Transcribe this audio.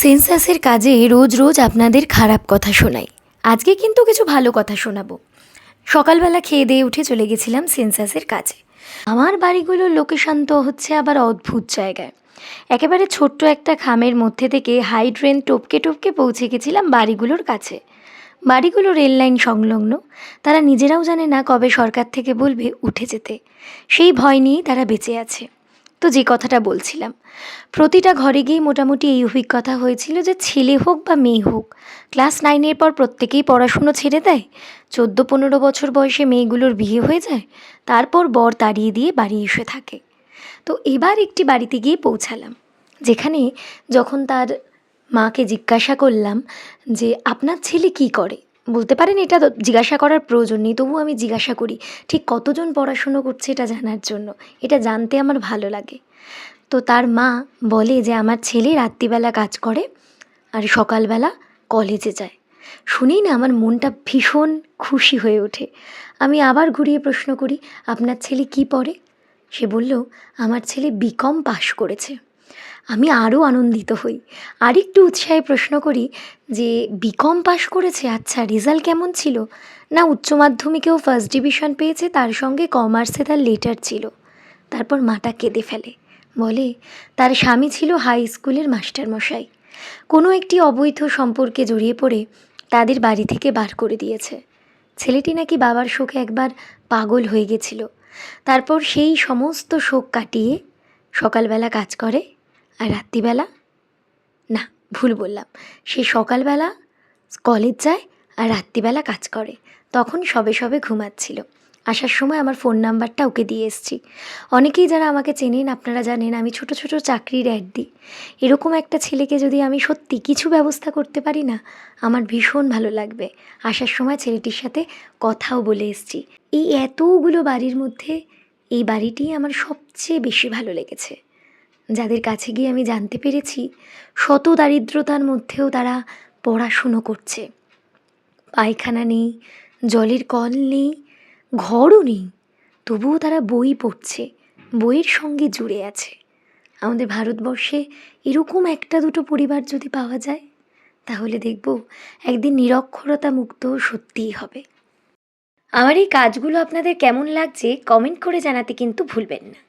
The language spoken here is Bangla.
সেন্সাসের কাজে রোজ রোজ আপনাদের খারাপ কথা শোনাই। আজকে কিন্তু কিছু ভালো কথা শোনাবো। সকালবেলা খেয়ে দিয়ে উঠে চলে গেছিলাম সেন্সাসের কাজে। আমার বাড়িগুলোর লোকেশন তো হচ্ছে আবার অদ্ভুত জায়গায়। একেবারে ছোট্ট একটা খামের মধ্যে থেকে হাই ট্রেন টপকে টপকে পৌঁছে গেছিলাম বাড়িগুলোর কাছে। বাড়িগুলো রেল লাইন সংলগ্ন। তারা নিজেরাও জানে না কবে সরকার থেকে বলবে উঠে যেতে। সেই ভয় নিয়েই তারা বেঁচে আছে। তো যে কথাটা বলছিলাম, প্রতিটা ঘরে গিয়ে মোটামুটি এই অভিজ্ঞতা হয়েছিল যে ছেলে হোক বা মেয়ে হোক, ক্লাস 9-এর পর প্রত্যেকেই পড়াশুনো ছেড়ে দেয়। 14-15 বছর বয়সে মেয়েগুলোর বিয়ে হয়ে যায়, তারপর বর তাড়িয়ে দিয়ে বাড়ি এসে থাকে। তো এবার একটি বাড়িতে গিয়ে পৌঁছালাম, যেখানে যখন তার মাকে জিজ্ঞাসা করলাম যে আপনার ছেলে কি করে। বলতে পারেন এটা তো জিজ্ঞাসা করার প্রয়োজন নেই, তবুও আমি জিজ্ঞাসা করি ঠিক কতজন পড়াশুনো করছে এটা জানার জন্য। এটা জানতে আমার ভালো লাগে। তো তার মা বলে যে আমার ছেলে রাত্রিবেলা কাজ করে আর সকালবেলা কলেজে যায়। শুনেই না আমার মনটা ভীষণ খুশি হয়ে ওঠে। আমি আবার ঘুরিয়ে প্রশ্ন করি, আপনার ছেলে কি পড়ে? সে বলল, আমার ছেলে বিকম পাশ করেছে। আমি আরও আনন্দিত হই। আরেকটু উৎসাহে প্রশ্ন করি যে বিকম পাশ করেছে, আচ্ছা রেজাল্ট কেমন ছিল? না উচ্চ মাধ্যমিকেও ফার্স্ট ডিভিশন পেয়েছে, তার সঙ্গে কমার্সে তার লেটার ছিল। তারপর মাটা কেঁদে ফেলে, বলে তার স্বামী ছিল হাই স্কুলের মাস্টারমশাই। কোনো একটি অবৈধ সম্পর্কে জড়িয়ে পড়ে তাদের বাড়ি থেকে বার করে দিয়েছে। ছেলেটি নাকি বাবার শোকে একবার পাগল হয়ে গেছিল। তারপর সেই সমস্ত শোক কাটিয়ে সকালবেলা কাজ করে আর রাত্রিবেলা, না ভুল বললাম, সে সকালবেলা কলেজ যায় আর রাত্রিবেলা কাজ করে। তখন সবে সবে ঘুমাচ্ছিল। আসার সময় আমার ফোন নাম্বারটা ওকে দিয়ে এসেছি। অনেকেই যারা আমাকে চেনেন আপনারা জানেন আমি ছোট ছোট চাকরির অ্যাড দিই। এরকম একটা ছেলেকে যদি আমি সত্যি কিছু ব্যবস্থা করতে পারি না, আমার ভীষণ ভালো লাগবে। আসার সময় ছেলেটির সাথে কথাও বলে এসেছি। এই এতগুলো বাড়ির মধ্যে এই বাড়িটি আমার সবচেয়ে বেশি ভালো লেগেছে। যাদের কাছে গিয়ে আমি জানতে পেরেছি শত দারিদ্রতার মধ্যেও তারা পড়াশুনো করছে। পায়খানা নেই, জলের কল নেই, ঘরও নেই, তবুও তারা বই পড়ছে, বইয়ের সঙ্গে জুড়ে আছে। আমাদের ভারতবর্ষে এরকম একটা দুটো পরিবার যদি পাওয়া যায়, তাহলে দেখব একদিন নিরক্ষরতা মুক্ত সত্যিই হবে। আমার এই কাজগুলো আপনাদের কেমন লাগছে কমেন্ট করে জানাতে কিন্তু ভুলবেন না।